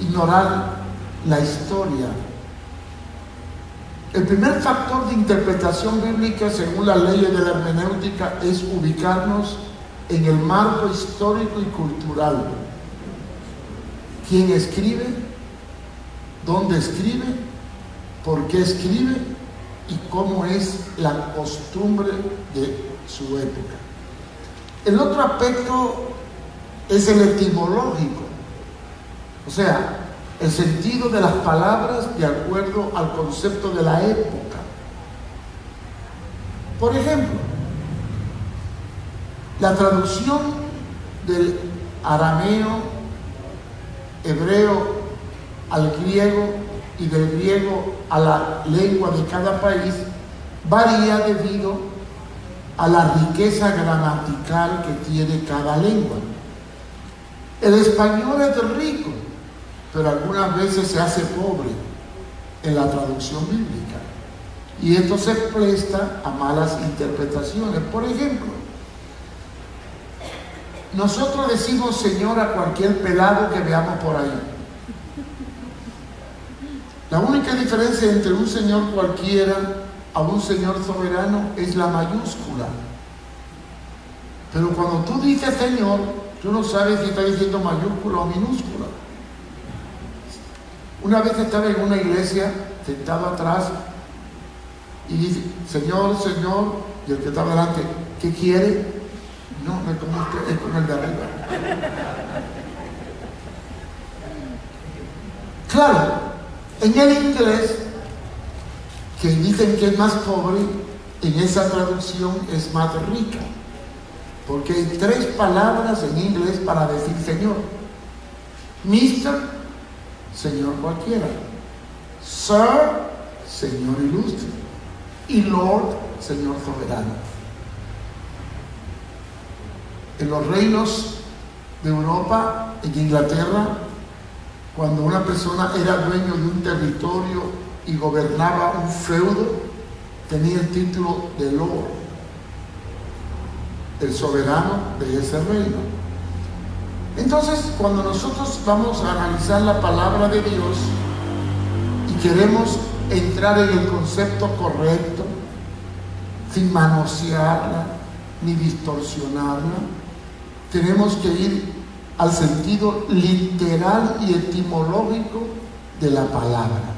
ignorar la historia. El primer factor de interpretación bíblica, según las leyes de la hermenéutica, es ubicarnos en el marco histórico y cultural. ¿Quién escribe? ¿Dónde escribe? ¿Por qué escribe? Y cómo es la costumbre de su época. El otro aspecto es el etimológico, o sea, el sentido de las palabras de acuerdo al concepto de la época. Por ejemplo, la traducción del arameo, hebreo al griego y del griego a la lengua de cada país varía debido a la riqueza gramatical que tiene cada lengua. El español es rico, pero algunas veces se hace pobre en la traducción bíblica. Y esto se presta a malas interpretaciones. Por ejemplo, nosotros decimos Señor a cualquier pelado que veamos por ahí. La única diferencia entre un señor cualquiera a un señor soberano es la mayúscula. Pero cuando tú dices Señor, tú no sabes si está diciendo mayúscula o minúscula. Una vez estaba en una iglesia, sentado atrás, y dice, Señor, Señor, y el que estaba delante, ¿qué quiere? No, no es como usted, es como el de arriba. Claro, en el inglés, que dicen que es más pobre, en esa traducción es más rica, porque hay 3 palabras en inglés para decir Señor. Mister, Señor cualquiera. Sir, Señor ilustre. Y Lord, Señor soberano. En los reinos de Europa, en Inglaterra, cuando una persona era dueño de un territorio y gobernaba un feudo, tenía el título de Lord, el soberano de ese reino. Entonces, cuando nosotros vamos a analizar la palabra de Dios y queremos entrar en el concepto correcto, sin manosearla ni distorsionarla, tenemos que ir al sentido literal y etimológico de la palabra.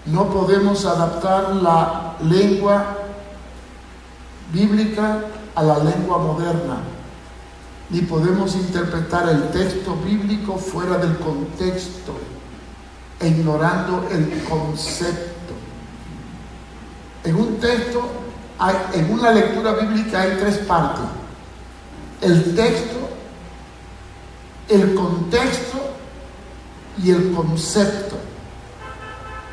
No podemos adaptar la lengua bíblica a la lengua moderna, ni podemos interpretar el texto bíblico fuera del contexto e ignorando el concepto. En un texto, en una lectura bíblica hay 3 partes: el texto, el contexto y el concepto,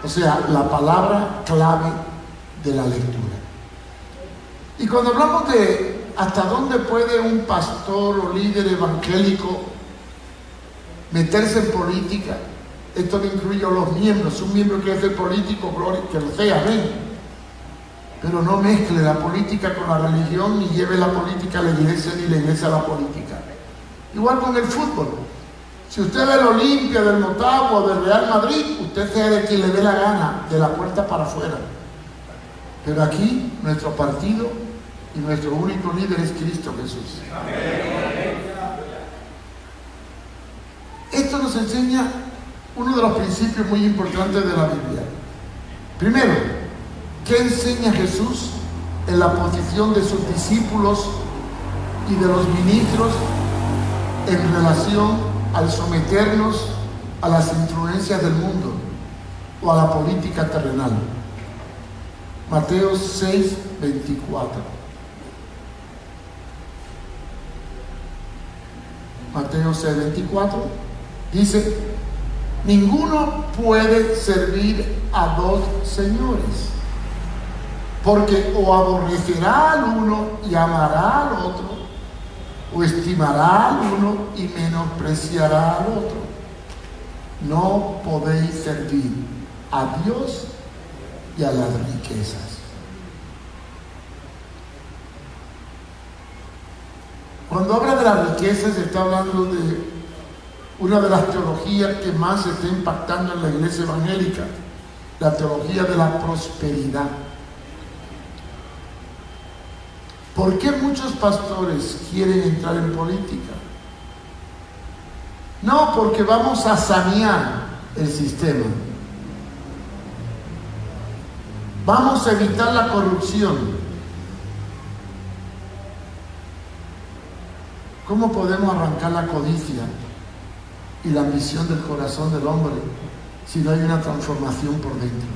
o sea, la palabra clave de la lectura. Y cuando hablamos de hasta dónde puede un pastor o líder evangélico meterse en política, esto no incluye a los miembros. Un miembro que es el político, gloria, que lo sea, amén, pero no mezcle la política con la religión, ni lleve la política a la iglesia, ni la iglesia a la política. Igual con el fútbol. Si usted ve el Olimpia, del Motagua o del Real Madrid, usted sea de quien le dé la gana, de la puerta para afuera. Pero aquí, nuestro partido y nuestro único líder es Cristo Jesús. Esto nos enseña uno de los principios muy importantes de la Biblia. Primero, ¿qué enseña Jesús en la posición de sus discípulos y de los ministros en relación al someternos a las influencias del mundo o a la política terrenal? Mateo 6, 24. Mateo 6, 24 dice: ninguno puede servir a 2 señores, porque o aborrecerá al uno y amará al otro, o estimará al uno y menospreciará al otro. No podéis servir a Dios y a las riquezas. Cuando habla de las riquezas, está hablando de una de las teologías que más se está impactando en la iglesia evangélica, la teología de la prosperidad. ¿Por qué muchos pastores quieren entrar en política? No porque vamos a sanear el sistema. Vamos a evitar la corrupción. ¿Cómo podemos arrancar la codicia y la ambición del corazón del hombre si no hay una transformación por dentro?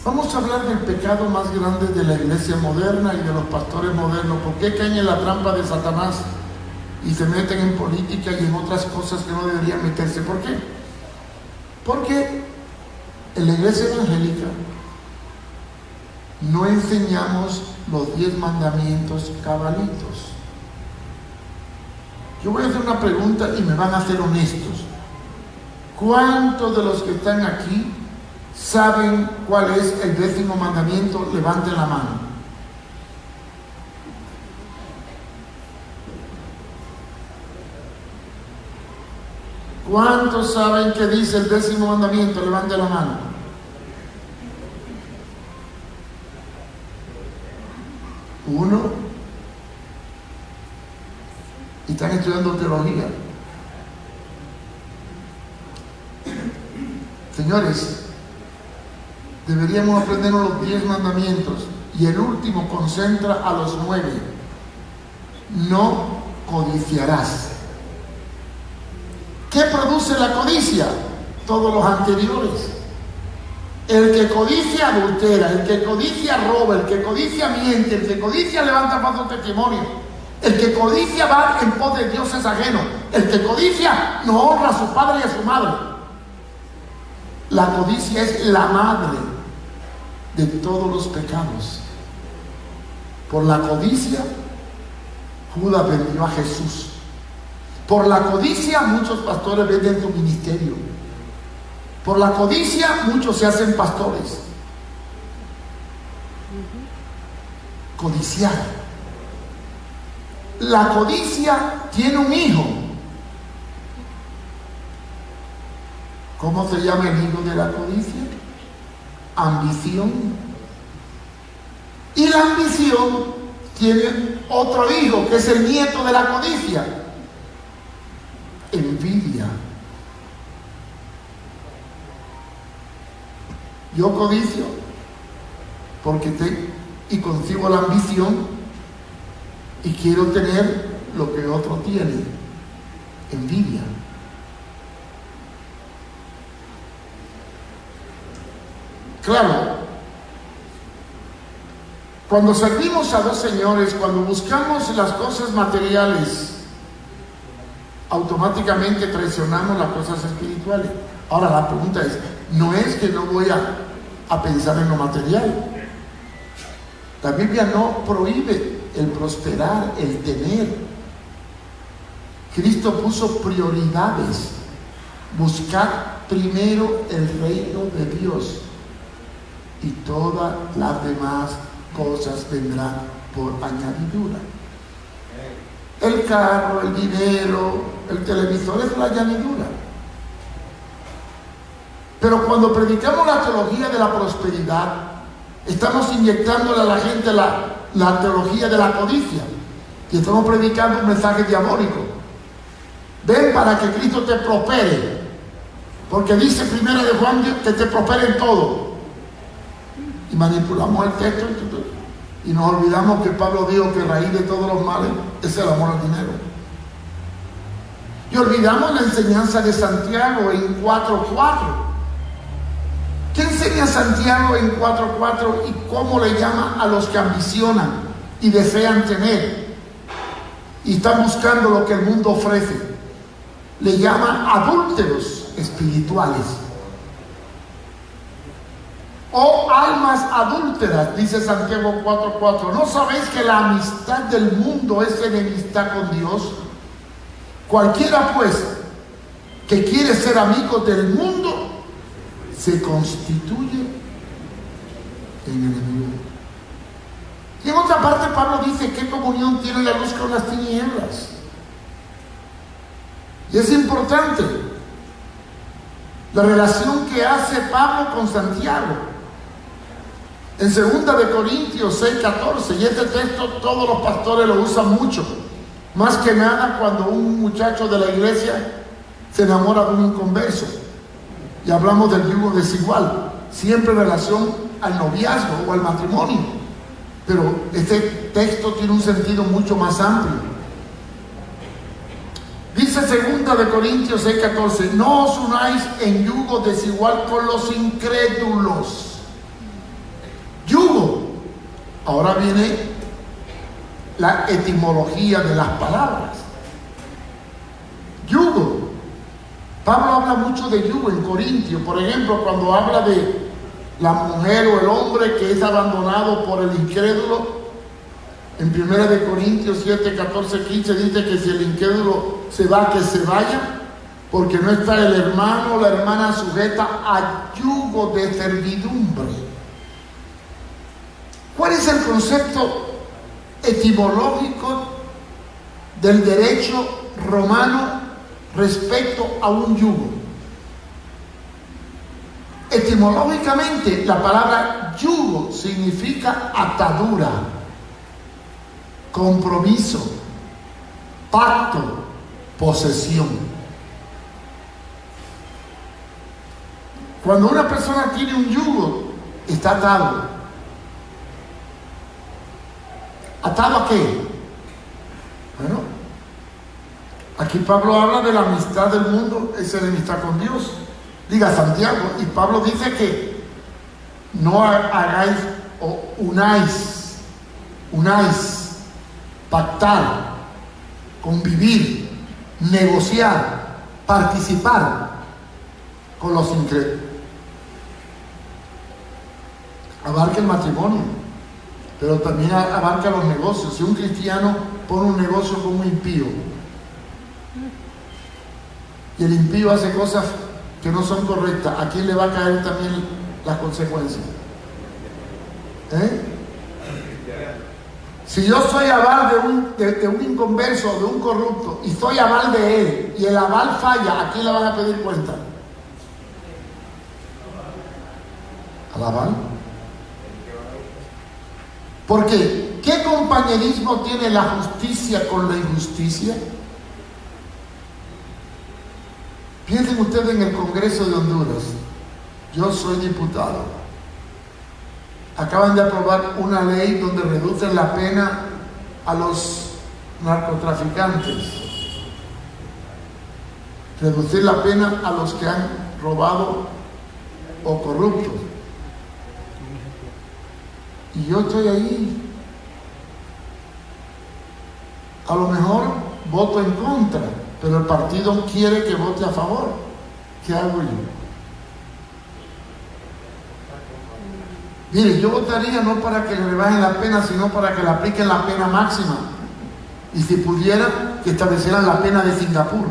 Vamos a hablar del pecado más grande de la iglesia moderna y de los pastores modernos. ¿Por qué caen en la trampa de Satanás y se meten en política y en otras cosas que no deberían meterse? ¿Por qué? Porque en la iglesia evangélica no enseñamos los 10 mandamientos cabalitos. Yo voy a hacer una pregunta y me van a ser honestos. ¿Cuántos de los que están aquí saben cuál es el 10º mandamiento? Levanten la mano. ¿Cuántos saben qué dice el 10º mandamiento? Levanten la mano. Uno. Y están estudiando teología. Señores, deberíamos aprendernos los 10 mandamientos y el último concentra a los 9. No codiciarás. ¿Qué produce la codicia? Todos los anteriores. El que codicia adultera, el que codicia roba, el que codicia miente, el que codicia levanta falso testimonio, el que codicia va en pos de dioses ajenos, el que codicia no honra a su padre y a su madre. La codicia es la madre de todos los pecados. Por la codicia, Judas vendió a Jesús. Por la codicia, muchos pastores venden su ministerio. Por la codicia, muchos se hacen pastores. Codiciar. La codicia tiene un hijo. ¿Cómo se llama el hijo de la codicia? Ambición. Y la ambición tiene otro hijo, que es el nieto de la codicia. Envidia. Yo codicio porque y concibo la ambición y quiero tener lo que otro tiene. Envidia. Claro, cuando servimos a dos señores, cuando buscamos las cosas materiales, automáticamente traicionamos las cosas espirituales. Ahora la pregunta es, no es que no voy a pensar en lo material. La Biblia no prohíbe el prosperar, el tener. Cristo puso prioridades. Buscad primero el reino de Dios y todas las demás cosas vendrán por añadidura. El carro, el dinero, el televisor es la añadidura. Pero cuando predicamos la teología de la prosperidad, estamos inyectándole a la gente la teología de la codicia y estamos predicando un mensaje diabólico. Ven para que Cristo te prospere, porque dice primera de Juan que te prospere en todo. Y manipulamos el texto y nos olvidamos que Pablo dijo que raíz de todos los males es el amor al dinero. Y olvidamos la enseñanza de Santiago en 4:4. ¿Qué enseña Santiago en 4:4 y cómo le llama a los que ambicionan y desean tener y están buscando lo que el mundo ofrece? Le llama adúlteros espirituales o almas adúlteras, dice Santiago 4:4. ¿No sabéis que la amistad del mundo es enemistad con Dios? Cualquiera pues que quiere ser amigo del mundo se constituye en enemigo. Y en otra parte Pablo dice: ¿qué comunión tiene la luz con las tinieblas? Y es importante la relación que hace Pablo con Santiago. En 2 de Corintios 6:14, y este texto todos los pastores lo usan mucho, más que nada cuando un muchacho de la iglesia se enamora de un inconverso, y hablamos del yugo desigual, siempre en relación al noviazgo o al matrimonio, pero este texto tiene un sentido mucho más amplio. Dice 2 de Corintios 6:14, no os unáis en yugo desigual con los incrédulos. Yugo. Ahora viene la etimología de las palabras. Yugo. Pablo habla mucho de yugo en Corintios. Por ejemplo, cuando habla de la mujer o el hombre que es abandonado por el incrédulo, en 1 de Corintios 7:14-15 dice que si el incrédulo se va, que se vaya, porque no está el hermano o la hermana sujeta a yugo de servidumbre. ¿Cuál es el concepto etimológico del derecho romano respecto a un yugo? Etimológicamente, la palabra yugo significa atadura, compromiso, pacto, posesión. Cuando una persona tiene un yugo, está atado. ¿Atado a qué? Bueno, aquí Pablo habla de la amistad del mundo, esa es la amistad con Dios. Diga Santiago, y Pablo dice que no hagáis o unáis, pactar, convivir, negociar, participar con los incrédulos. Abarca el matrimonio, pero también abarca los negocios. Si un cristiano pone un negocio con un impío y el impío hace cosas que no son correctas, ¿a quién le va a caer también las consecuencias? Si yo soy aval de un inconverso, de un corrupto, y soy aval de él, y el aval falla, ¿a quién le van a pedir cuenta? ¿Al aval? Porque, ¿qué compañerismo tiene la justicia con la injusticia? Piensen ustedes en el Congreso de Honduras. Yo soy diputado. Acaban de aprobar una ley donde reducen la pena a los narcotraficantes. Reducir la pena a los que han robado o corruptos. Y yo estoy ahí. A lo mejor voto en contra, pero el partido quiere que vote a favor. ¿Qué hago yo? Mire, yo votaría no para que le bajen la pena, sino para que le apliquen la pena máxima. Y si pudiera, que establecieran la pena de Singapur.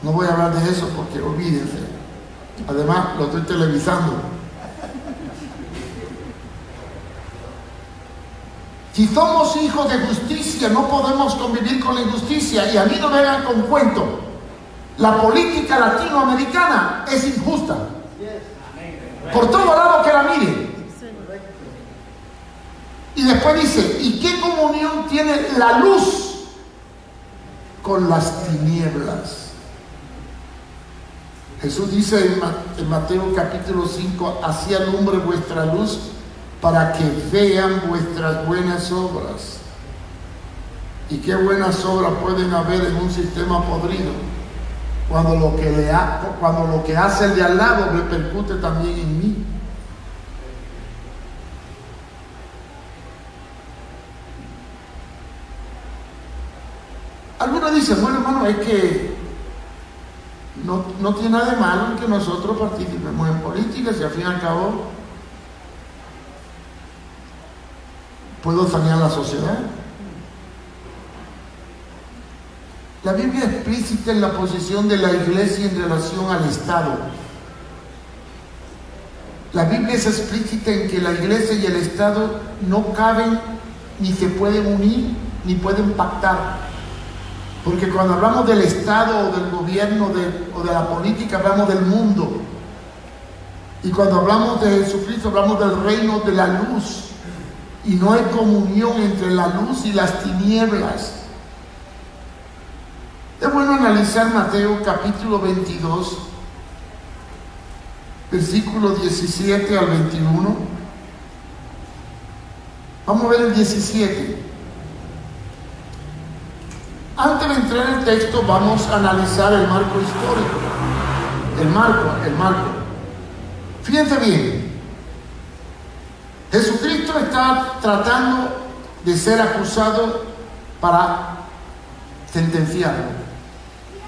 No voy a hablar de eso porque olvídense. Además, lo estoy televisando. Si somos hijos de justicia, no podemos convivir con la injusticia. Y a mí no me hagan con cuento. La política latinoamericana es injusta. Por todo lado que la mire. Y después dice, ¿y qué comunión tiene la luz con las tinieblas? Jesús dice en Mateo capítulo 5, así alumbre vuestra luz para que vean vuestras buenas obras. ¿Y qué buenas obras pueden haber en un sistema podrido? Cuando lo que hace el de al lado repercute también en mí. Algunos dicen, bueno hermano, es que no tiene nada de malo en que nosotros participemos en política, si al fin y al cabo puedo sanear la sociedad. La Biblia es explícita en la posición de la iglesia en relación al Estado. La Biblia es explícita en que la iglesia y el Estado no caben, ni se pueden unir, ni pueden pactar. Porque cuando hablamos del Estado o del gobierno o de la política, hablamos del mundo. Y cuando hablamos de Jesucristo, hablamos del reino de la luz. Y no hay comunión entre la luz y las tinieblas. Es bueno analizar Mateo capítulo 22, versículo 17 al 21. Vamos a ver el 17. Antes de entrar en el texto, vamos a analizar el marco histórico. El marco. Fíjense bien. Jesucristo está tratando de ser acusado para sentenciarlo.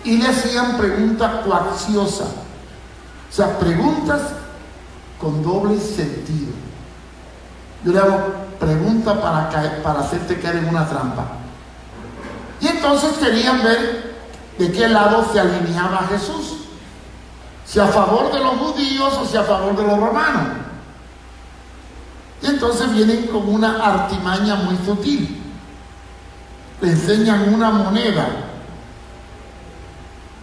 Y le hacían preguntas coacciosas. O sea, preguntas con doble sentido. Yo le hago preguntas para hacerte caer en una trampa. Y entonces querían ver de qué lado se alineaba Jesús. Si a favor de los judíos o si a favor de los romanos. Y entonces vienen con una artimaña muy sutil. Le enseñan una moneda.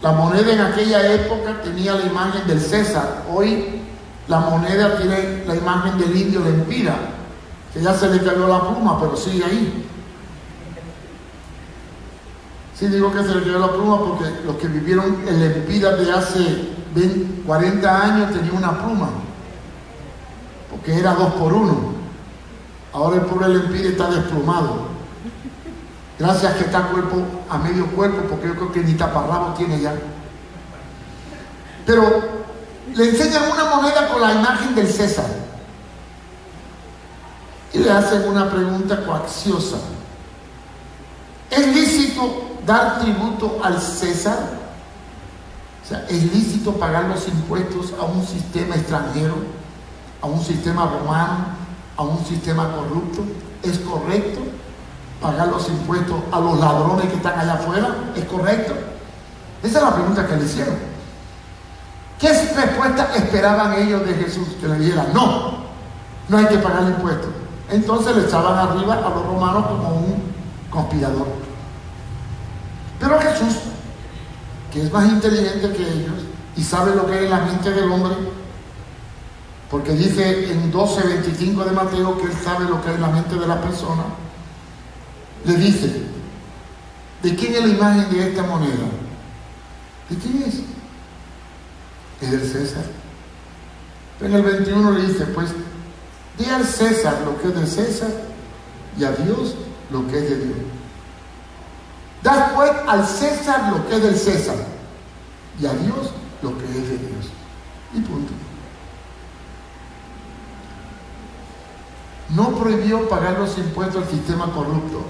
La moneda en aquella época tenía la imagen del César. Hoy la moneda tiene la imagen del indio Lempira, que ya se le cayó la pluma, pero sigue ahí. Sí digo que se le cayó la pluma porque los que vivieron en Lempira de hace 40 años tenían una pluma, porque era 2 por 1. Ahora el pobre Lempira está desplumado. Gracias que está cuerpo a medio cuerpo, porque yo creo que ni taparrabo tiene ya. Pero le enseñan una moneda con la imagen del César. Y le hacen una pregunta coacciosa. ¿Es lícito dar tributo al César? O sea, ¿es lícito pagar los impuestos a un sistema extranjero, a un sistema romano, a un sistema corrupto? ¿Es correcto pagar los impuestos a los ladrones que están allá afuera? ¿Es correcto? Esa es la pregunta que le hicieron. ¿Qué respuesta esperaban ellos de Jesús? Que le dijera, no hay que pagar impuestos. Entonces le echaban arriba a los romanos como un conspirador. Pero Jesús, que es más inteligente que ellos y sabe lo que es la mente del hombre, porque dice en 12:25 de Mateo que él sabe lo que es la mente de la persona, le dice, ¿de quién es la imagen de esta moneda? ¿De quién es? Es del César. En el 21 le dice, pues, dé al César lo que es del César y a Dios lo que es de Dios. Da pues al César lo que es del César y a Dios lo que es de Dios. Y punto. No prohibió pagar los impuestos al sistema corrupto.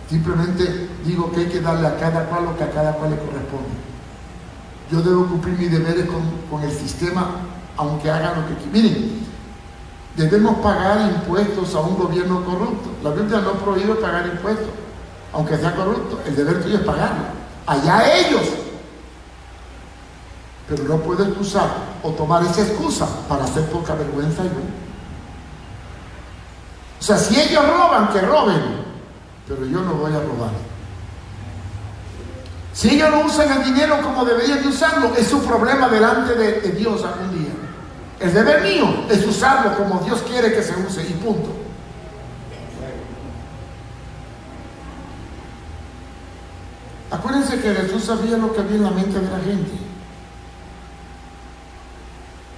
Simplemente digo que hay que darle a cada cual lo que a cada cual le corresponde. Yo debo cumplir mis deberes con el sistema, aunque hagan lo que quieran. Miren, debemos pagar impuestos a un gobierno corrupto. La Biblia no prohíbe pagar impuestos, aunque sea corrupto. El deber tuyo es pagarlo. Allá ellos. Pero no puedo excusar o tomar esa excusa para hacer poca vergüenza yo. O sea, si ellos roban, que roben. Pero yo no voy a robar. Si ellos no usan el dinero como deberían de usarlo, es su problema delante de Dios algún día. El deber mío es usarlo como Dios quiere que se use y punto. Acuérdense que Jesús sabía lo que había en la mente de la gente.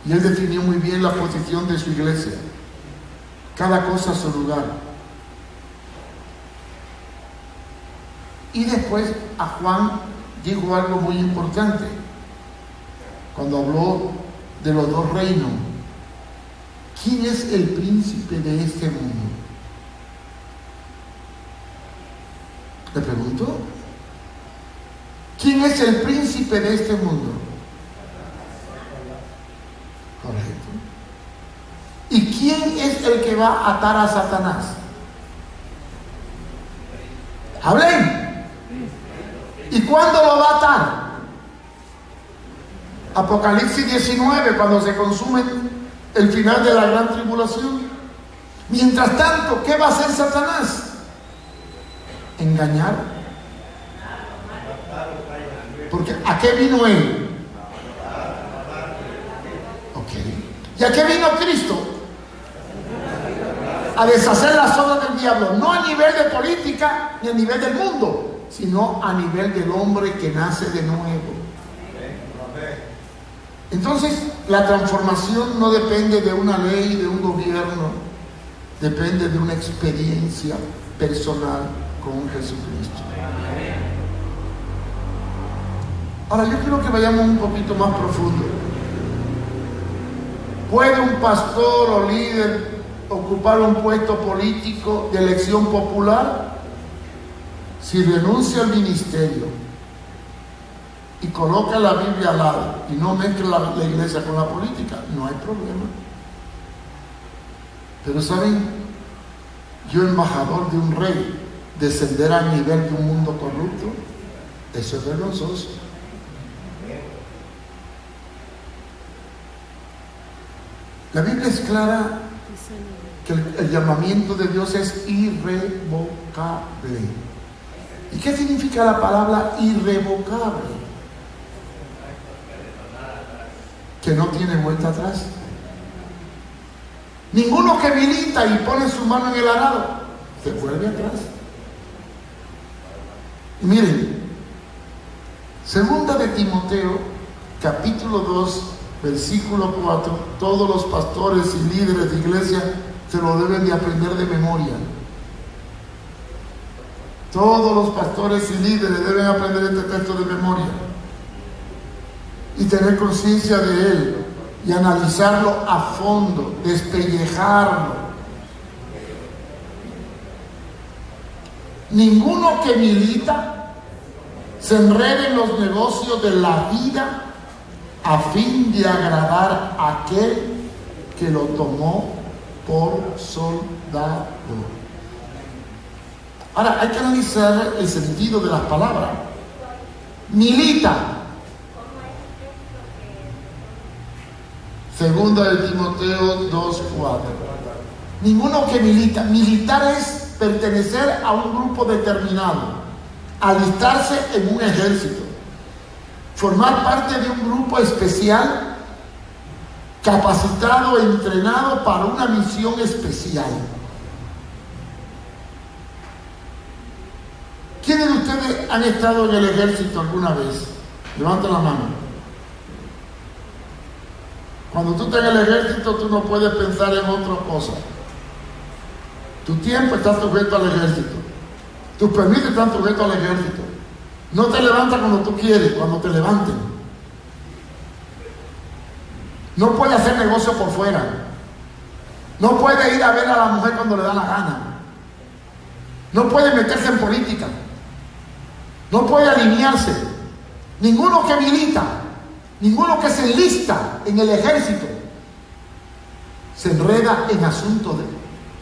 Y él definió muy bien la posición de su iglesia. Cada cosa a su lugar. Y después a Juan dijo algo muy importante. Cuando habló de los 2 reinos. ¿Quién es el príncipe de este mundo? ¿Le pregunto? ¿Quién es el príncipe de este mundo? Correcto. ¿Y quién es el que va a atar a Satanás? ¡Hablen! ¿Y cuándo lo va a atar? Apocalipsis 19, cuando se consume el final de la gran tribulación. Mientras tanto, ¿qué va a hacer Satanás? engañar. Porque ¿a qué vino Él? Ok. ¿Y a qué vino Cristo? A deshacer las obras del diablo, no a nivel de política ni a nivel del mundo, sino a nivel del hombre que nace de nuevo. Entonces, la transformación no depende de una ley, de un gobierno, depende de una experiencia personal con Jesucristo. Ahora, yo quiero que vayamos un poquito más profundo. ¿Puede un pastor o líder ocupar un puesto político de elección popular? Si renuncia al ministerio y coloca la Biblia al lado y no mezcla la iglesia con la política, no hay problema. Pero ¿saben? Yo, embajador de un rey, descender al nivel de un mundo corrupto, eso es vergonzoso. La Biblia es clara que el llamamiento de Dios es irrevocable. ¿Y qué significa la palabra irrevocable? Que no tiene vuelta atrás. Ninguno que milita y pone su mano en el arado se vuelve atrás. Y miren, segunda de Timoteo, capítulo 2, versículo 4, todos los pastores y líderes de iglesia se lo deben de aprender de memoria. Todos los pastores y líderes deben aprender este texto de memoria y tener conciencia de él y analizarlo a fondo, despellejarlo. Ninguno que milita se enrede en los negocios de la vida a fin de agradar a aquel que lo tomó por soldado. Ahora, hay que analizar el sentido de las palabras. Milita. Segunda de Timoteo 2:4. Ninguno que milita. Militar es pertenecer a un grupo determinado, alistarse en un ejército, formar parte de un grupo especial, capacitado e entrenado para una misión especial. ¿Quiénes de ustedes han estado en el ejército alguna vez? Levanten la mano. Cuando tú estás en el ejército, tú no puedes pensar en otra cosa. Tu tiempo está sujeto al ejército. Tus permisos están sujetos al ejército. No te levantas cuando tú quieres, cuando te levanten. No puede hacer negocio por fuera. No puede ir a ver a la mujer cuando le da la gana. No puede meterse en política. No puede alinearse. Ninguno que milita, ninguno que se enlista en el ejército, se enreda en asuntos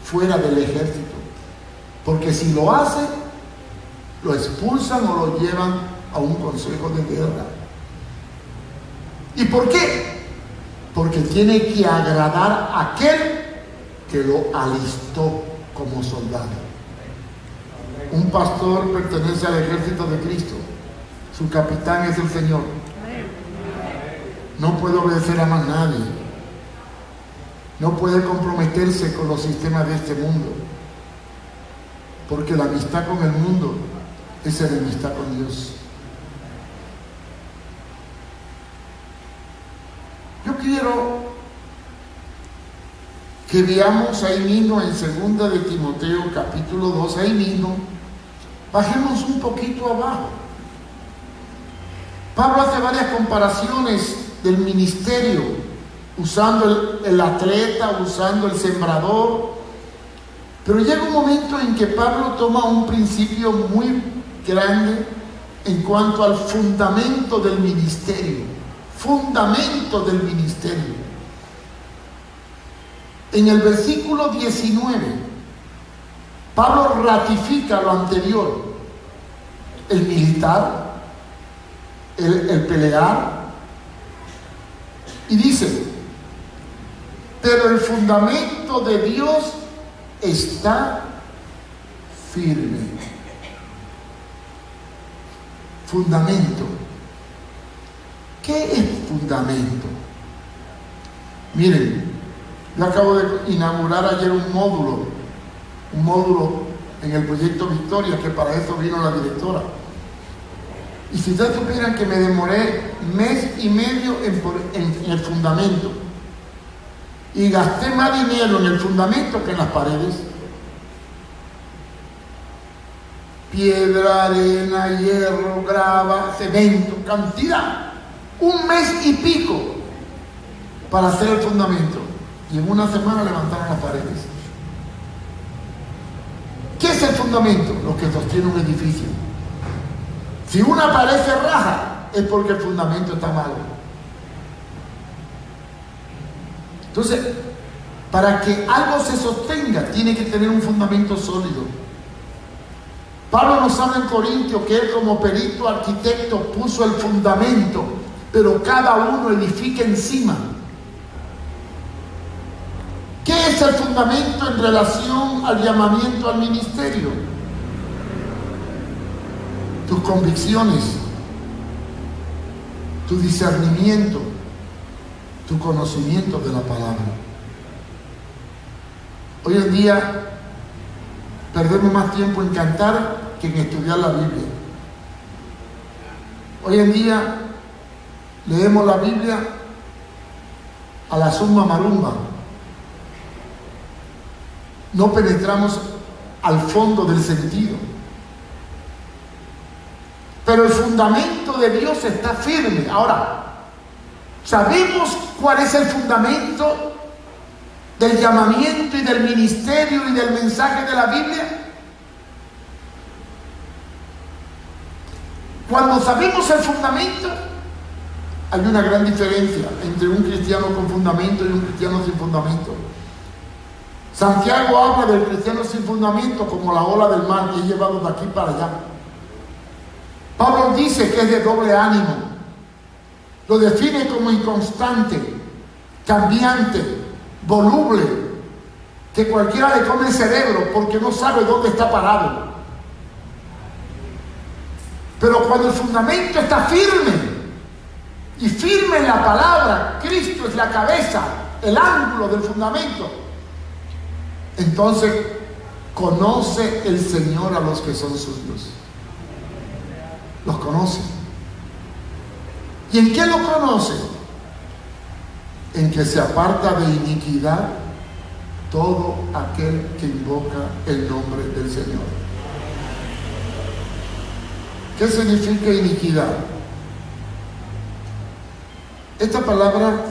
fuera del ejército. Porque si lo hace, lo expulsan o lo llevan a un consejo de guerra. ¿Y por qué? Porque tiene que agradar a aquel que lo alistó como soldado. Un pastor pertenece al ejército de Cristo. Su capitán es el Señor. No puede obedecer a más nadie. No puede comprometerse con los sistemas de este mundo. Porque la amistad con el mundo es enemistad con Dios. Yo quiero que veamos ahí mismo en 2 de Timoteo capítulo 2, ahí mismo, bajemos un poquito abajo. Pablo hace varias comparaciones del ministerio, usando el atleta, usando el sembrador, pero llega un momento en que Pablo toma un principio muy grande en cuanto al fundamento del ministerio. Fundamento del ministerio. En el versículo 19, Pablo ratifica lo anterior: el militar, el pelear, y dice: pero el fundamento de Dios está firme. Fundamento. ¿Qué es fundamento? Miren, yo acabo de inaugurar ayer un módulo en el proyecto Victoria, que para eso vino la directora. Y si ustedes supieran que me demoré 1 mes y medio en el fundamento, y gasté más dinero en el fundamento que en las paredes. Piedra, arena, hierro, grava, cemento, cantidad. 1 mes y pico para hacer el fundamento. Y en una semana levantaron las paredes. ¿Qué es el fundamento? Lo que sostiene un edificio. Si una pared se raja, es porque el fundamento está malo. Entonces, para que algo se sostenga, tiene que tener un fundamento sólido. Pablo nos habla en Corintios que él, como perito arquitecto, puso el fundamento, pero cada uno edifica encima. ¿Qué es el fundamento en relación al llamamiento al ministerio? Tus convicciones, tu discernimiento, tu conocimiento de la palabra. Hoy en día perdemos más tiempo en cantar que en estudiar la Biblia. Hoy en día leemos la Biblia a la summa marumba. No penetramos al fondo del sentido. Pero el fundamento de Dios está firme. Ahora, ¿sabemos cuál es el fundamento del llamamiento y del ministerio y del mensaje de la Biblia? Cuando sabemos el fundamento, hay una gran diferencia entre un cristiano con fundamento y un cristiano sin fundamento. Santiago habla del cristiano sin fundamento como la ola del mar que es llevado de aquí para allá. Pablo dice que es de doble ánimo. Lo define como inconstante, cambiante, voluble, que cualquiera le come el cerebro porque no sabe dónde está parado. Pero cuando el fundamento está firme, y firme en la palabra, Cristo es la cabeza, el ángulo del fundamento, entonces conoce el Señor a los que son suyos. Los conoce. ¿Y en qué lo conoce? En que se aparta de iniquidad todo aquel que invoca el nombre del Señor. ¿Qué significa iniquidad? Esta palabra,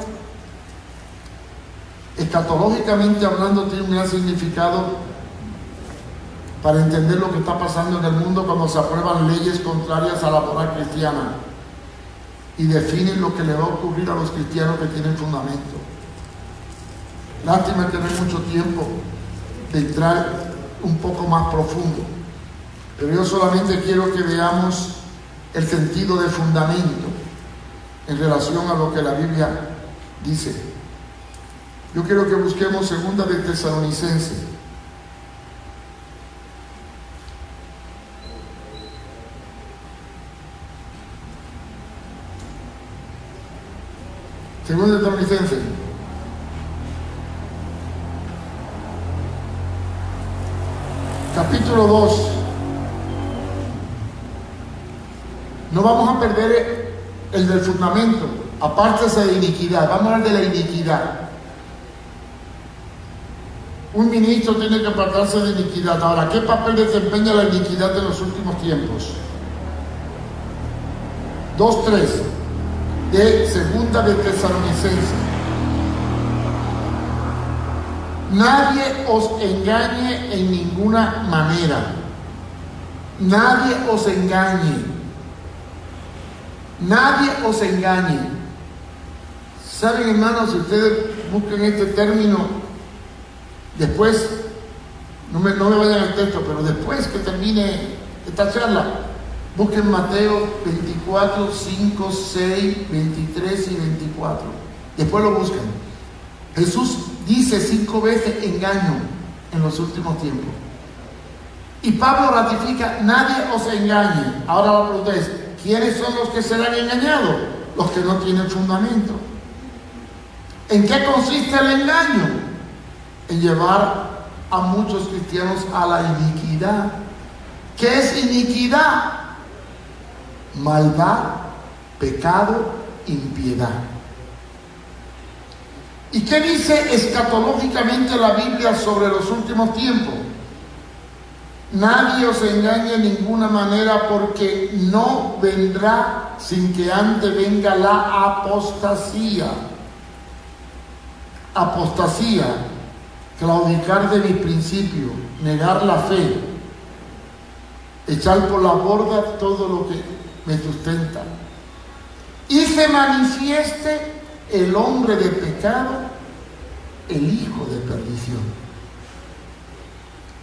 escatológicamente hablando, tiene un gran significado para entender lo que está pasando en el mundo cuando se aprueban leyes contrarias a la moral cristiana y definen lo que le va a ocurrir a los cristianos que tienen fundamento. Lástima que no hay mucho tiempo de entrar un poco más profundo, pero yo solamente quiero que veamos el sentido de fundamento en relación a lo que la Biblia dice. Yo quiero que busquemos 2 de Tesalonicenses. Segunda de Tesalonicenses. Capítulo 2. No vamos a perder el del fundamento. Apártese de iniquidad. Vamos a hablar de la iniquidad. Un ministro tiene que apartarse de iniquidad. Ahora, ¿qué papel desempeña la iniquidad en los últimos tiempos? 2:3 de Segunda de Tesalonicenses. Nadie os engañe en ninguna manera. Nadie os engañe. Nadie os engañe. ¿Saben, hermanos? Si ustedes busquen este término, después, no me vayan al texto, pero después que termine esta charla, busquen Mateo 24, 5, 6, 23 y 24. Después lo buscan. Jesús dice 5 veces engaño en los últimos tiempos. Y Pablo ratifica, nadie os engañe. Ahora la pregunta es, ¿quiénes son los que serán engañados? Los que no tienen fundamento. ¿En qué consiste el engaño? En llevar a muchos cristianos a la iniquidad. ¿Qué es iniquidad? Maldad, pecado, impiedad. ¿Y qué dice escatológicamente la Biblia sobre los últimos tiempos? Nadie os engañe de ninguna manera, porque no vendrá sin que antes venga la apostasía. Apostasía, claudicar de mis principios, negar la fe, echar por la borda todo lo que me sustenta. Y se manifieste el hombre de pecado, el hijo de perdición.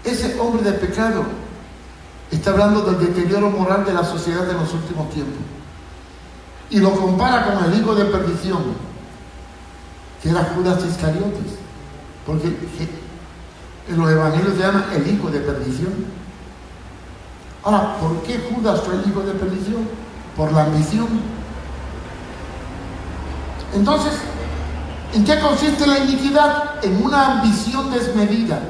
Ese hombre de pecado está hablando del deterioro moral de la sociedad de los últimos tiempos, y lo compara con el hijo de perdición, que era Judas Iscariotes, porque en los evangelios se llama el hijo de perdición. Ahora, ¿por qué Judas fue el hijo de perdición? Por la ambición. Entonces, ¿en qué consiste la iniquidad? En una ambición desmedida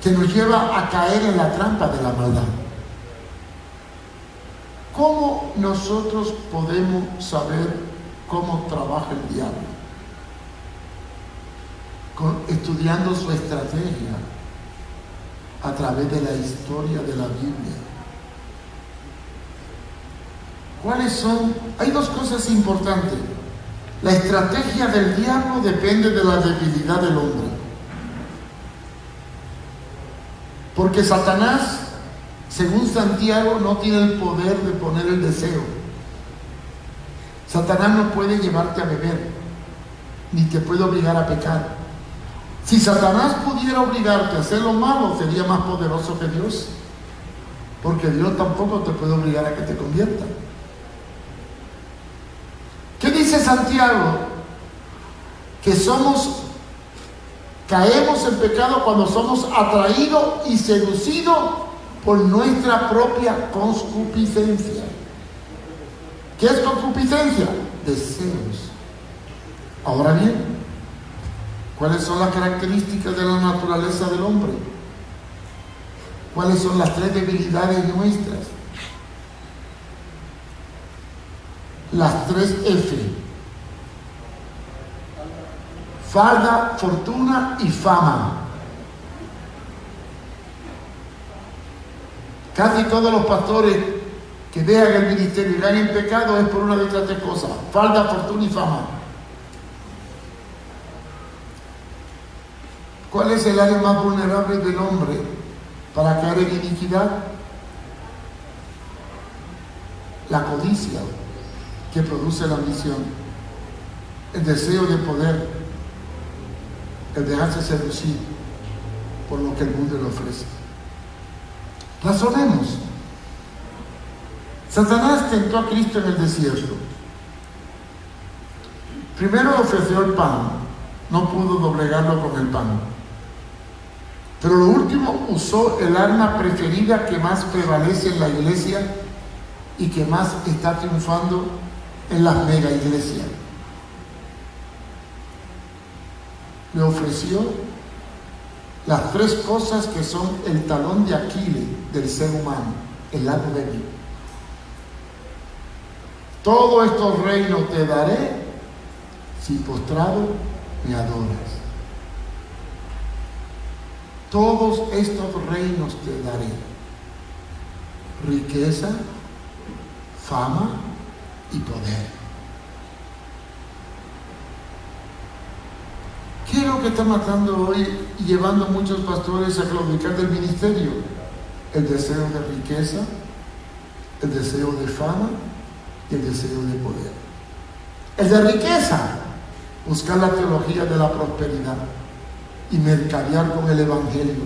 que nos lleva a caer en la trampa de la maldad. ¿Cómo nosotros podemos saber cómo trabaja el diablo? Estudiando su estrategia a través de la historia de la Biblia. ¿Cuáles son? Hay dos cosas importantes. La estrategia del diablo depende de la debilidad del hombre. Porque Satanás, según Santiago, no tiene el poder de poner el deseo. Satanás no puede llevarte a beber, ni te puede obligar a pecar. Si Satanás pudiera obligarte a hacer lo malo, sería más poderoso que Dios. Porque Dios tampoco te puede obligar a que te conviertas. ¿Qué dice Santiago? Que caemos en pecado cuando somos atraídos y seducidos por nuestra propia concupiscencia. ¿Qué es concupiscencia? Deseos. Ahora bien, ¿cuáles son las características de la naturaleza del hombre? ¿Cuáles son las tres debilidades nuestras? Las tres F: falda, fortuna y fama. Casi todos los pastores que dejan el ministerio y caen en pecado es por una de estas tres cosas: falda, fortuna y fama. ¿Cuál es el área más vulnerable del hombre para caer en iniquidad? La codicia, que produce la ambición, el deseo de poder, el dejarse seducir por lo que el mundo le ofrece. Razonemos. Satanás tentó a Cristo en el desierto. Primero le ofreció el pan, no pudo doblegarlo con el pan. Pero lo último, usó el arma preferida que más prevalece en la iglesia y que más está triunfando en las mega iglesias. Le ofreció las tres cosas que son el talón de Aquiles del ser humano, el lado débil. Todos estos reinos te daré si postrado me adoras. Todos estos reinos te daré: riqueza, fama y poder. ¿Qué es lo que está matando hoy y llevando a muchos pastores a claudicar del ministerio? El deseo de riqueza, el deseo de fama y el deseo de poder. El de riqueza, buscar la teología de la prosperidad y mercadear con el evangelio.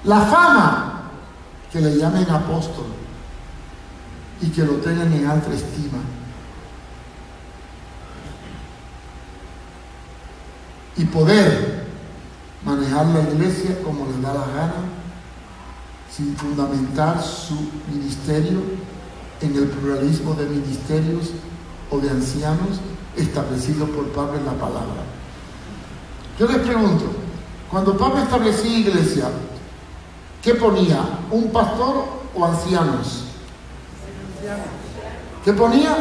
La fama, que le llamen apóstol y que lo tengan en alta estima. Y poder, manejar la iglesia como le da la gana, sin fundamentar su ministerio en el pluralismo de ministerios o de ancianos establecido por Pablo en la palabra. Yo les pregunto, cuando Pablo establecía iglesia, ¿qué ponía? ¿Un pastor o ancianos? ¿Qué ponía?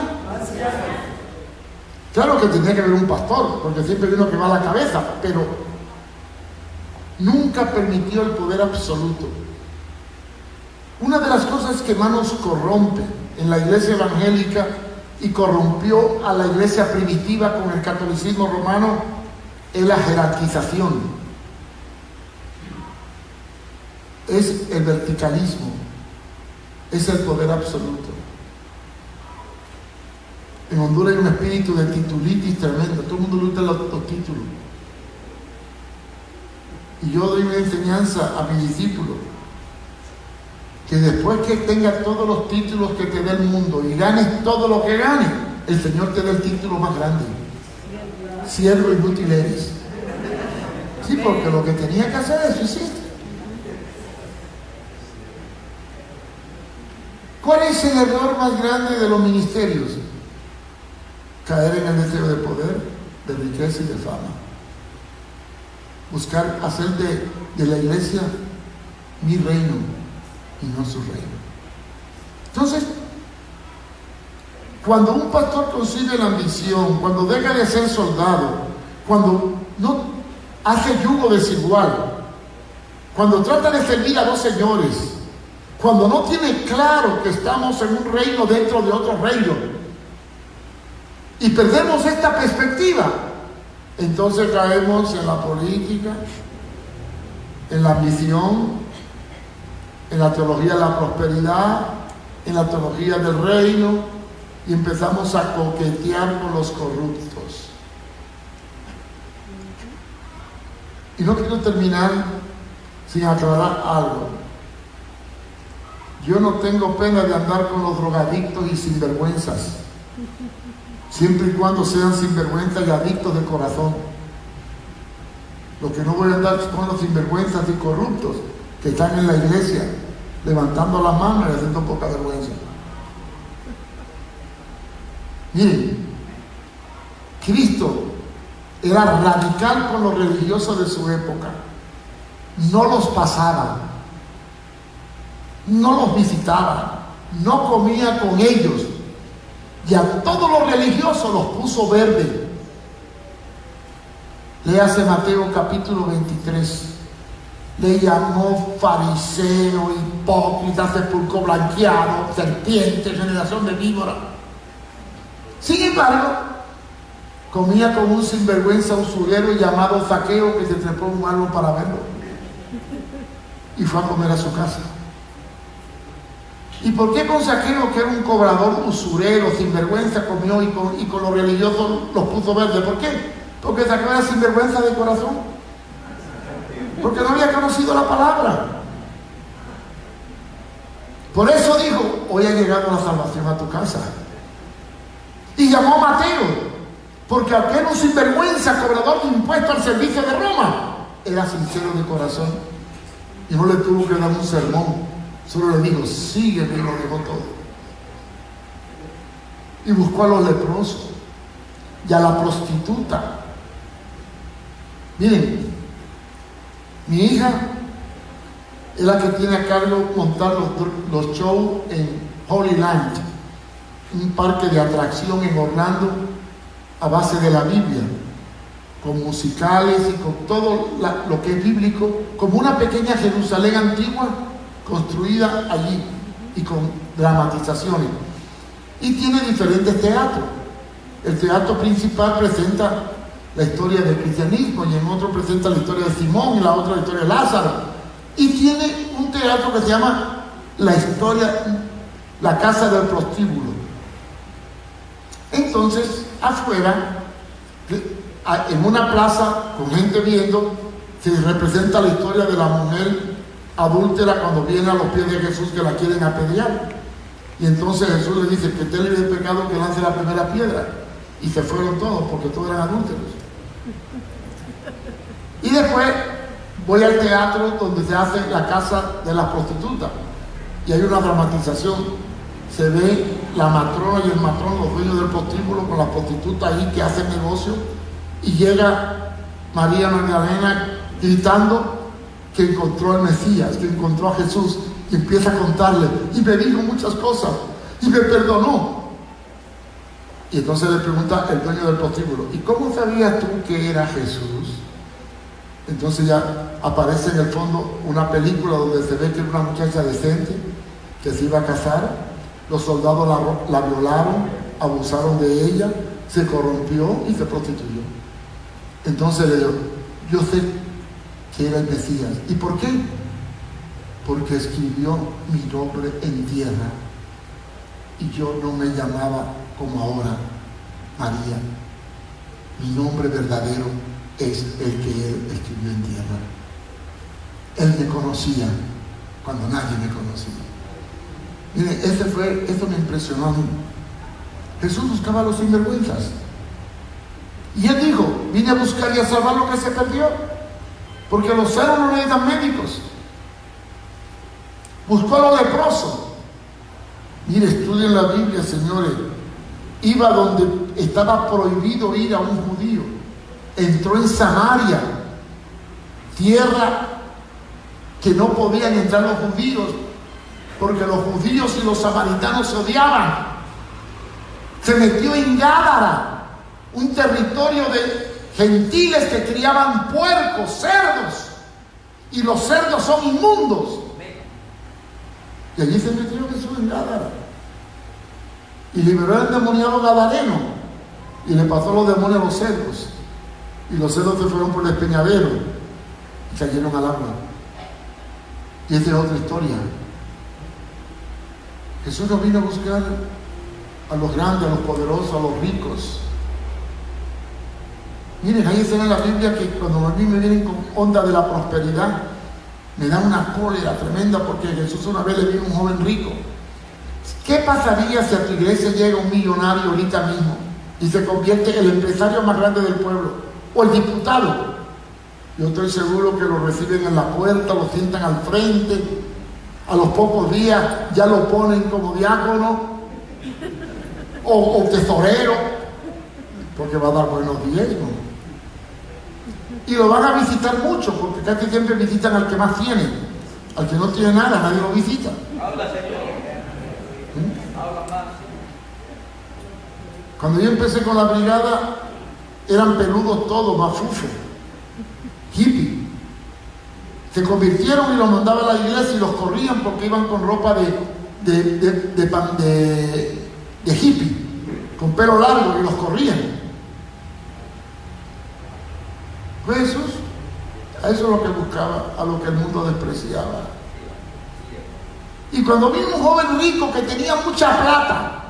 Claro que tenía que haber un pastor, porque siempre hay uno que va a la cabeza, pero nunca permitió el poder absoluto. Una de las cosas que más nos corrompe en la iglesia evangélica y corrompió a la iglesia primitiva con el catolicismo romano es la jerarquización, es el verticalismo, es el poder absoluto. En Honduras hay un espíritu de titulitis tremendo, todo el mundo le gusta los títulos. Y yo doy una enseñanza a mis discípulos, que después que tengas todos los títulos que te dé el mundo y ganes todo lo que ganes, el Señor te dé el título más grande: siervo inútil eres. Sí, porque lo que tenía que hacer eso hiciste. ¿Cuál es el error más grande de los ministerios? Caer en el deseo de poder, de riqueza y de fama. Buscar hacer de la iglesia mi reino y no su reino. Entonces, cuando un pastor concibe la ambición, cuando deja de ser soldado, cuando no hace yugo desigual, cuando trata de servir a dos señores, cuando no tiene claro que estamos en un reino dentro de otro reino, y perdemos esta perspectiva, entonces caemos en la política, en la ambición, en la teología de la prosperidad, en la teología del reino, y empezamos a coquetear con los corruptos. Y no quiero terminar sin aclarar algo. Yo no tengo pena de andar con los drogadictos y sinvergüenzas, siempre y cuando sean sinvergüenzas y adictos de corazón. Lo que no voy a andar con los sinvergüenzas y corruptos que están en la iglesia levantando las manos y haciendo poca vergüenza. Miren, Cristo era radical con los religiosos de su época. No los pasaba, no los visitaba, no comía con ellos, y a todos los religiosos los puso verde. Léase Mateo capítulo 23. Le llamó fariseo, hipócrita, sepulcro blanqueado, serpiente, generación de víbora. Sin embargo, comía con un sinvergüenza usurero llamado Zaqueo, que se trepó un árbol para verlo y fue a comer a su casa. ¿Y por qué con Zaqueo, que era un cobrador, usurero, sinvergüenza, comió y con los religiosos los puso verde? ¿Por qué? Porque Zaqueo era sinvergüenza de corazón, porque no había conocido la palabra. Por eso dijo: hoy ha llegado la salvación a tu casa. Y llamó a Mateo, porque aquel un sinvergüenza, cobrador de impuestos al servicio de Roma, era sincero de corazón y no le tuvo que dar un sermón. Solo le dijo: sígueme, y lo dejó todo. Y buscó a los leprosos y a la prostituta. Miren, mi hija es la que tiene a cargo montar los shows en Holy Land, un parque de atracción en Orlando a base de la Biblia, con musicales y con todo lo que es bíblico, como una pequeña Jerusalén antigua construida allí y con dramatizaciones. Y tiene diferentes teatros. El teatro principal presenta la historia del cristianismo, y en otro presenta la historia de Simón, y la otra la historia de Lázaro. Y tiene un teatro que se llama la casa del prostíbulo. Entonces, afuera, en una plaza con gente viendo, se representa la historia de la mujer adúltera cuando viene a los pies de Jesús, que la quieren apedrear. Y entonces Jesús le dice: que esté libre de pecado, que lance la primera piedra. Y se fueron todos, porque todos eran adúlteros. Y después Voy al teatro donde se hace la casa de las prostitutas y hay una dramatización. Se ve la matrona y el matrón, los dueños del prostíbulo, con las prostitutas ahí que hacen negocio, y llega María Magdalena gritando que encontró al Mesías, que encontró a Jesús, y empieza a contarle, y me dijo muchas cosas, y me perdonó. Y entonces le pregunta el dueño del prostíbulo, ¿y cómo sabías tú que era Jesús? Entonces ya aparece en el fondo una película donde se ve que era una muchacha decente que se iba a casar. Los soldados la violaron, abusaron de ella, se corrompió y se prostituyó. Entonces le dijo, yo sé que era el Mesías. ¿Y por qué? Porque escribió mi nombre en tierra y yo no me llamaba como ahora María. Mi nombre verdadero es el que él escribió en tierra. Él me conocía cuando nadie me conocía. Mire, esto me impresionó a mí. Jesús buscaba a los sinvergüenzas. Y él dijo, vine a buscar y a salvar lo que se perdió. Porque los sanos no necesitan médicos. Buscó a los leprosos. Mire, estudien la Biblia, señores. Iba donde estaba prohibido ir a un judío. Entró en Samaria, tierra que no podían entrar los judíos, porque los judíos y los samaritanos se odiaban. Se metió en Gádara, un territorio de gentiles que criaban puercos, cerdos, y los cerdos son inmundos. Y allí se metió Jesús en Gádara y liberó al endemoniado gadareno y le pasó los demonios a los cerdos, y los cerdos se fueron por el despeñadero y cayeron al agua. Y esa es otra historia. Jesús no vino a buscar a los grandes, a los poderosos, a los ricos. Miren, ahí está en la Biblia que cuando a mí me vienen con onda de la prosperidad, me da una cólera tremenda, porque Jesús una vez le vino a un joven rico. ¿Qué pasaría si a tu iglesia llega un millonario ahorita mismo y se convierte en el empresario más grande del pueblo o el diputado? Yo estoy seguro que lo reciben en la puerta, lo sientan al frente, a los pocos días ya lo ponen como diácono o tesorero, porque va a dar buenos diezmos. Y lo van a visitar mucho, porque casi siempre visitan al que más tiene. Al que no tiene nada, nadie lo visita. Habla, Señor. Habla más. Cuando yo empecé con la brigada, eran peludos todos, mafufos, hippie. Se convirtieron y los mandaban a la iglesia y los corrían porque iban con ropa de hippie, con pelo largo, y los corrían. Pues Jesús, a eso es lo que buscaba, a lo que el mundo despreciaba. Y cuando vino un joven rico que tenía mucha plata,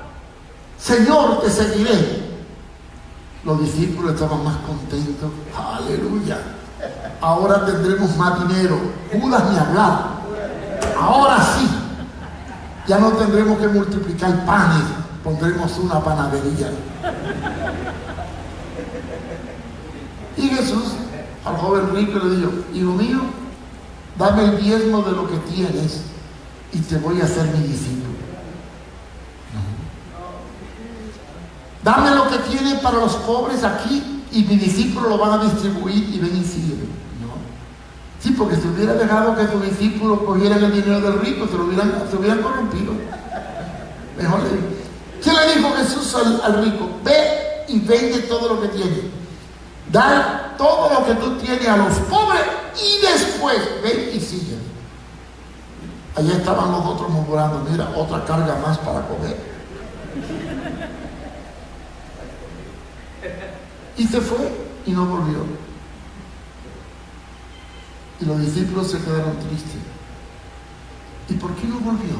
Señor, te seguiré. Los discípulos estaban más contentos. Aleluya. Ahora tendremos más dinero. Judas ni hablar. Ahora sí. Ya no tendremos que multiplicar panes. Pondremos una panadería. Y Jesús al joven rico le dijo, hijo mío, dame el diezmo de lo que tienes y te voy a hacer mi discípulo. Dame lo que tienes para los pobres aquí y mi discípulo lo van a distribuir y ven y sígueme. No. Sí, porque si hubiera dejado que sus discípulos cogieran el dinero del rico, se hubieran corrompido. Mejor le digo. ¿Qué le dijo Jesús al rico? Ve y vende todo lo que tienes. Da todo lo que tú tienes a los pobres y después ven y sígueme. Allá estaban los otros murmurando, mira, otra carga más para comer. Y se fue y no volvió. Y los discípulos se quedaron tristes. ¿Y por qué no volvió?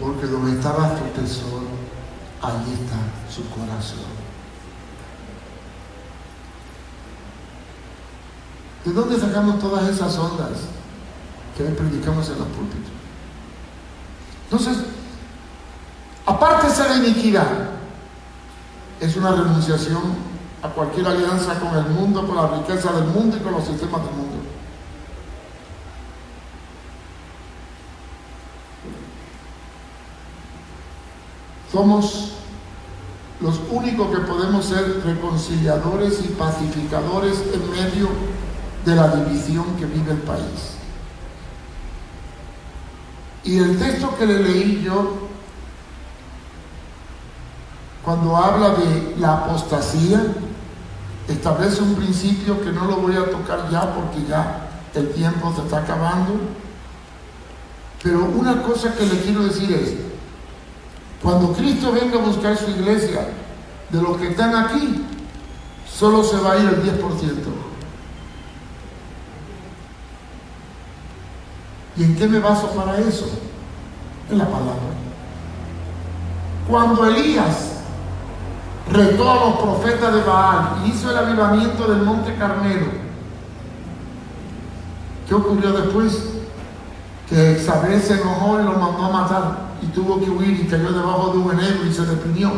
Porque donde estaba su tesoro, allí está su corazón. ¿De dónde sacamos todas esas ondas que hoy predicamos en los púlpitos? Entonces, aparte de ser iniquidad, es una renunciación a cualquier alianza con el mundo, con la riqueza del mundo y con los sistemas del mundo. Somos los únicos que podemos ser reconciliadores y pacificadores en medio de la división que vive el país. Y el texto que le leí yo, cuando habla de la apostasía, establece un principio que no lo voy a tocar ya porque ya el tiempo se está acabando. Pero una cosa que le quiero decir es, cuando Cristo venga a buscar su iglesia, de los que están aquí, solo se va a ir el 10%. ¿Y en qué me baso para eso? En la palabra. Cuando Elías retó a los profetas de Baal y hizo el avivamiento del Monte Carmelo, ¿qué ocurrió después? Que Jezabel se enojó y lo mandó a matar y tuvo que huir y cayó debajo de un enebro y se deprimió.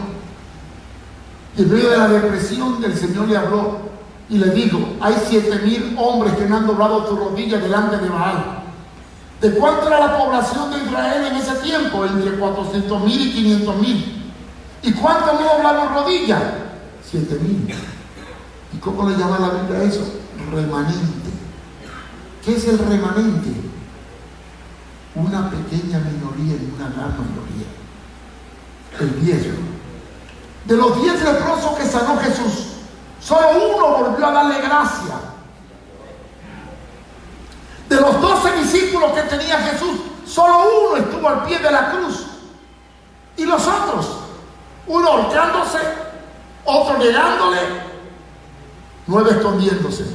Y en medio de la depresión el Señor le habló y le dijo: hay 7,000 hombres que no han doblado tus rodillas delante de Baal. ¿De cuánto era la población de Israel en ese tiempo? Entre 400,000 y 500,000. ¿Y cuánto no doblaron rodillas? 7,000. ¿Y cómo le llama la Biblia a eso? Remanente. ¿Qué es el remanente? Una pequeña minoría y una gran mayoría. El 10. De los 10 leprosos que sanó Jesús, solo uno volvió a darle gracia. De los 12 discípulos que tenía Jesús, solo uno estuvo al pie de la cruz. Y los otros, uno ahorcándose, otro negándole, 9 escondiéndose.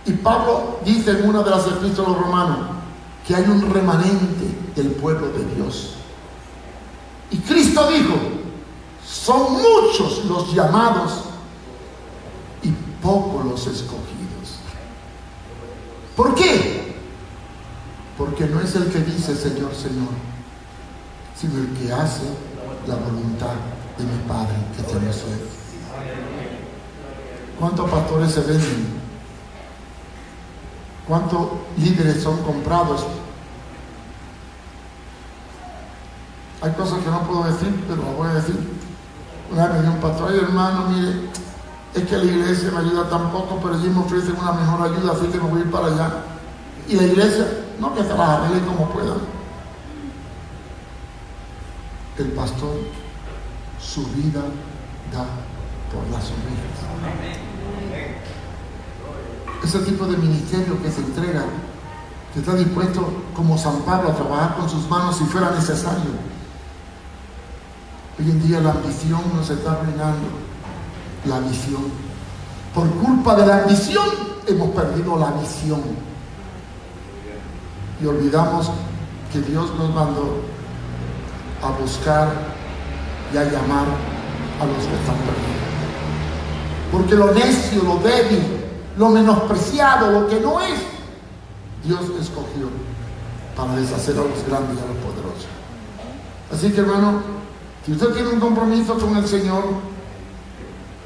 Y Pablo dice en una de las epístolas a los romanos que hay un remanente del pueblo de Dios. Y Cristo dijo: son muchos los llamados y pocos los escogidos. ¿Por qué? Porque no es el que dice Señor, Señor, sino el que hace la voluntad de mi Padre que está en los cielos. ¿Cuántos pastores se venden? ¿Cuántos líderes son comprados? Hay cosas que no puedo decir, pero las voy a decir. Una vez me dio un pastor: ay, hermano, mire, es que la iglesia me ayuda tan poco, pero ellos me ofrecen una mejor ayuda, así que me voy a ir para allá. Y la iglesia, no, que se las arregle como puedan. El pastor su vida da por las ovejas. Ese tipo de ministerio que se entrega, que está dispuesto como San Pablo a trabajar con sus manos si fuera necesario. Hoy en día la ambición nos está arruinando. La visión. Por culpa de la ambición hemos perdido la visión. Y olvidamos que Dios nos mandó a buscar y a llamar a los que están perdidos. Porque lo necio, lo débil, lo menospreciado, lo que no es, Dios escogió para deshacer a los grandes y a los poderosos. Así que, hermano, si usted tiene un compromiso con el Señor,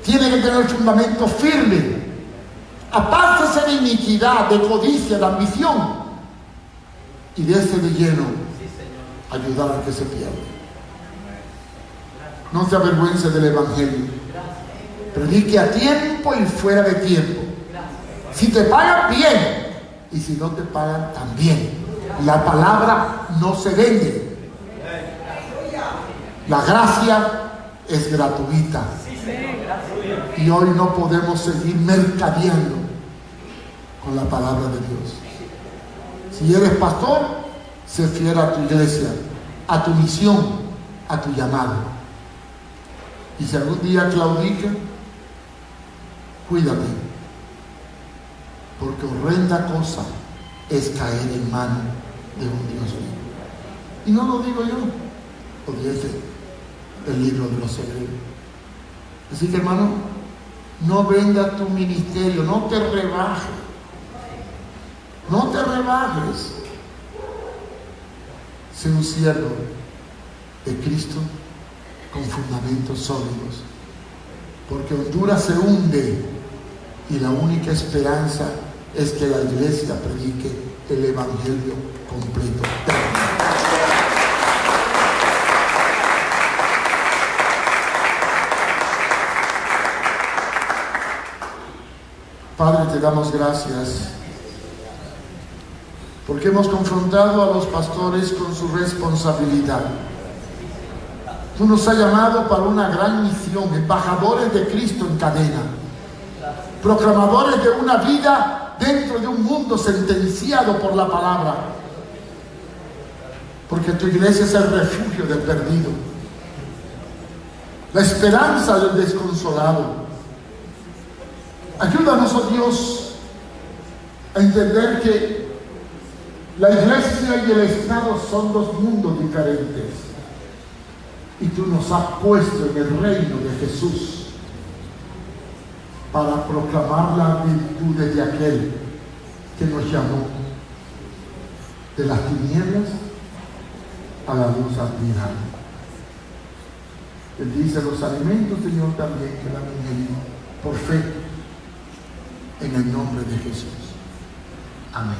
tiene que tener fundamento firme. Apártese de iniquidad, de codicia, de ambición, y dése de lleno ayudar al que se pierde. No se avergüence del Evangelio. Predique a tiempo y fuera de tiempo. Si te pagan, bien. Y si no te pagan, también. La palabra no se vende. La gracia es gratuita. Y hoy no podemos seguir mercadeando con la palabra de Dios. Si eres pastor, sé fiel a tu iglesia, a tu misión, a tu llamado. Y si algún día claudica, cuídate, porque horrenda cosa es caer en manos de un Dios vivo. Y no lo digo yo, lo dice el libro de los Hebreos. Así que, hermano, no venda tu ministerio, no te rebajes, no te rebajes. Sé un siervo de Cristo con fundamentos sólidos, porque Honduras se hunde y la única esperanza es que la iglesia predique el evangelio completo. Padre, te damos gracias porque hemos confrontado a los pastores con su responsabilidad. Tú nos has llamado para una gran misión, embajadores de Cristo en cadena, proclamadores de una vida dentro de un mundo sentenciado por la palabra, porque tu iglesia es el refugio del perdido, la esperanza del desconsolado. Ayúdanos, oh Dios, a entender que la iglesia y el Estado son dos mundos diferentes y tú nos has puesto en el reino de Jesús para proclamar las virtudes de aquel que nos llamó de las tinieblas a la luz admirable. Él dice: los alimentos, Señor, también que la ingerir por fe en el nombre de Jesús. Amén.